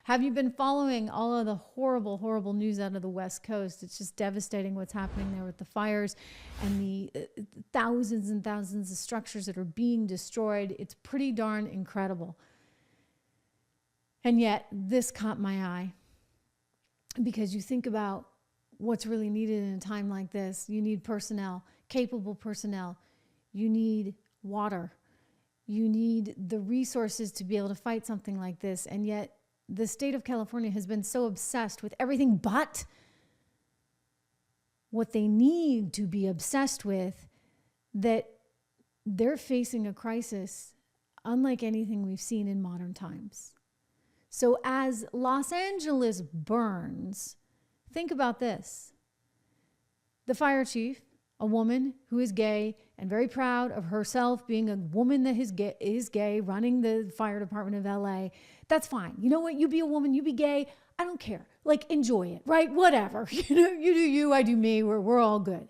Have you been following all of the horrible, horrible news out of the West Coast? It's just devastating what's happening there with the fires and the thousands and thousands of structures that are being destroyed. It's pretty darn incredible. And yet, this caught my eye because you think about what's really needed in a time like this. You need personnel, capable personnel. You need water. You need the resources to be able to fight something like this. And yet, the state of California has been so obsessed with everything but what they need to be obsessed with that they're facing a crisis unlike anything we've seen in modern times. So as Los Angeles burns, think about this. The fire chief, a woman who is gay and very proud of herself being a woman that is gay, running the fire department of LA, that's fine. You know what? You be a woman, you be gay. I don't care. Like, enjoy it, right? Whatever. You know, you do you, I do me. We're all good.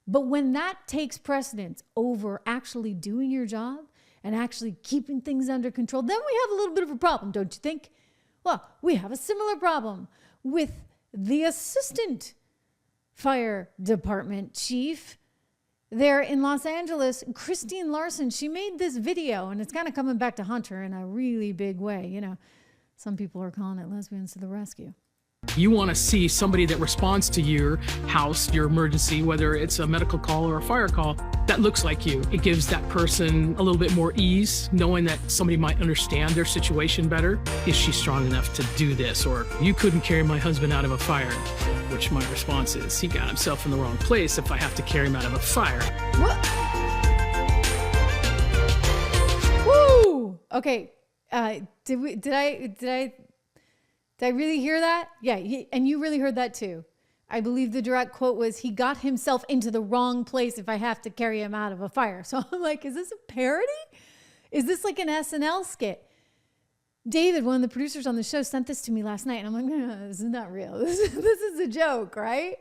But when that takes precedence over actually doing your job and actually keeping things under control, then we have a little bit of a problem, don't you think? Well, we have a similar problem with the assistant fire department chief there in Los Angeles, Christine Larson. She made this video, and it's kind of coming back to haunt her in a really big way. You know, some people are calling it Lesbians to the rescue. You want to see somebody that responds to your house, your emergency, whether it's a medical call or a fire call, that looks like you. It gives that person a little bit more ease, knowing that somebody might understand their situation better. Is she strong enough to do this? Or, you couldn't carry my husband out of a fire. Which my response is, he got himself in the wrong place if I have to carry him out of a fire. What? Woo! Okay. Did I really hear that? Yeah, and you really heard that too. I believe the direct quote was, he got himself into the wrong place if I have to carry him out of a fire. So I'm like, is this a parody? Is this like an SNL skit? David, one of the producers on the show, sent this to me last night, and I'm like, no, this is not real. This is a joke, right?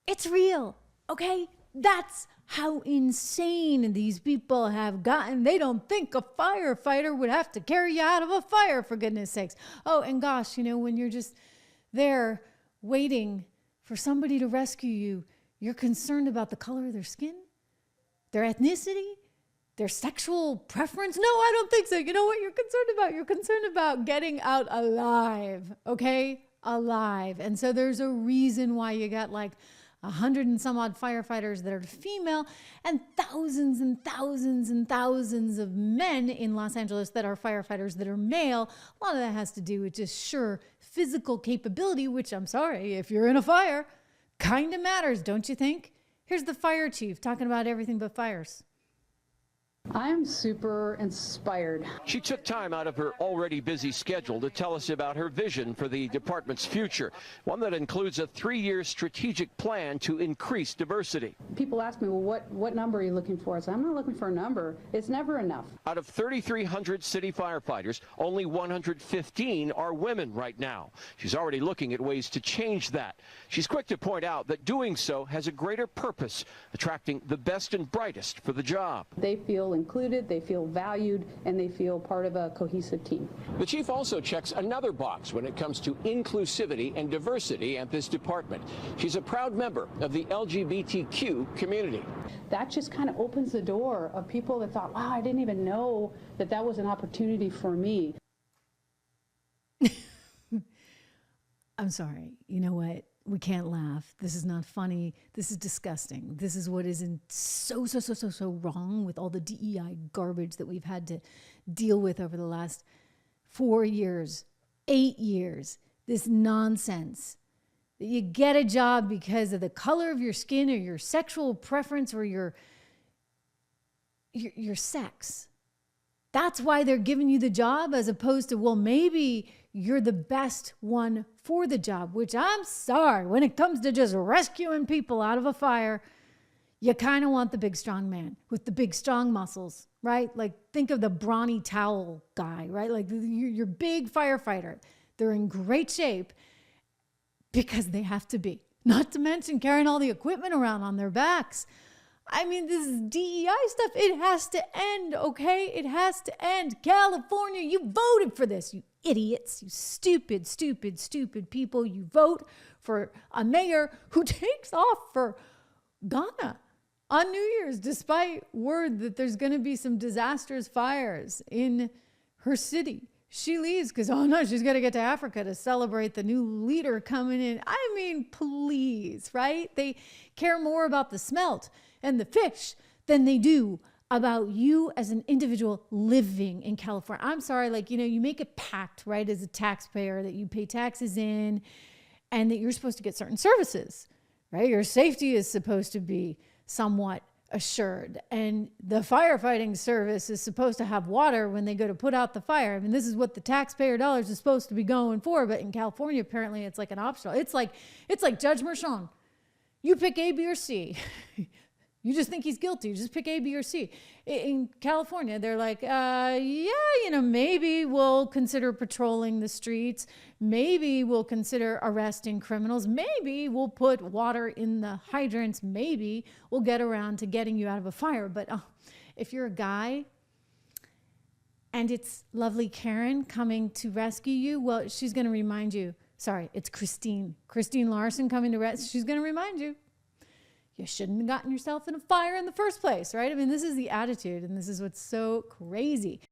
It's real, okay? That's how insane these people have gotten. They don't think a firefighter would have to carry you out of a fire, for goodness sakes. Oh, and gosh, you know, when you're just there waiting for somebody to rescue you, you're concerned about the color of their skin, their ethnicity, their sexual preference. No, I don't think so. You know what you're concerned about? You're concerned about getting out alive, okay? Alive. And so there's a reason why you got like 100 and some odd firefighters that are female and thousands and thousands and thousands of men in Los Angeles that are firefighters that are male. A lot of that has to do with just sheer physical capability, which, I'm sorry, if you're in a fire, kind of matters, don't you think? Here's the fire chief talking about everything but fires. I'm super inspired. She took time out of her already busy schedule to tell us about her vision for the department's future, one that includes a 3-year strategic plan to increase diversity. People ask me, well, what number are you looking for? I said, I'm not looking for a number. It's never enough. Out of 3,300 city firefighters, only 115 are women right now. She's already looking at ways to change that. She's quick to point out that doing so has a greater purpose, attracting the best and brightest for the job. They feel included, they feel valued, and they feel part of a cohesive team. The chief also checks another box when it comes to inclusivity and diversity at this department. She's a proud member of the LGBTQ community. That just kind of opens the door of people that thought, wow, I didn't even know that that was an opportunity for me. I'm sorry. You know what? We can't laugh. This is not funny. This is disgusting. This is what is so wrong with all the DEI garbage that we've had to deal with over the last 4 years, 8 years. This nonsense that you get a job because of the color of your skin or your sexual preference or your sex. That's why they're giving you the job, as opposed to, well, maybe you're the best one for the job, which, I'm sorry, when it comes to just rescuing people out of a fire, you kind of want the big strong man with the big strong muscles, right? Like, think of the brawny towel guy, right? Like your big firefighter. They're in great shape because they have to be, not to mention carrying all the equipment around on their backs. I mean, this is DEI stuff. It has to end, okay? It has to end. California, you voted for this, you idiots, you stupid, stupid, stupid people. You vote for a mayor who takes off for Ghana on New Year's, despite word that there's going to be some disastrous fires in her city. She leaves because, oh no, she's got to get to Africa to celebrate the new leader coming in. I mean, please, right? They care more about the smelt and the fish than they do about you as an individual living in California. I'm sorry, like, you make a pact, right, as a taxpayer that you pay taxes in and that you're supposed to get certain services, right? Your safety is supposed to be somewhat assured. And the firefighting service is supposed to have water when they go to put out the fire. I mean, this is what the taxpayer dollars is supposed to be going for. But in California, apparently it's like an optional. It's like Judge Mershon. You pick A, B, or C. You just think he's guilty. You just pick A, B, or C. In California, they're like, maybe we'll consider patrolling the streets. Maybe we'll consider arresting criminals. Maybe we'll put water in the hydrants. Maybe we'll get around to getting you out of a fire. But if you're a guy and it's lovely Karen coming to rescue you, well, she's going to remind you. Sorry, it's Christine Larson coming to rescue. She's going to remind you. You shouldn't have gotten yourself in a fire in the first place, right? I mean, this is the attitude, and this is what's so crazy.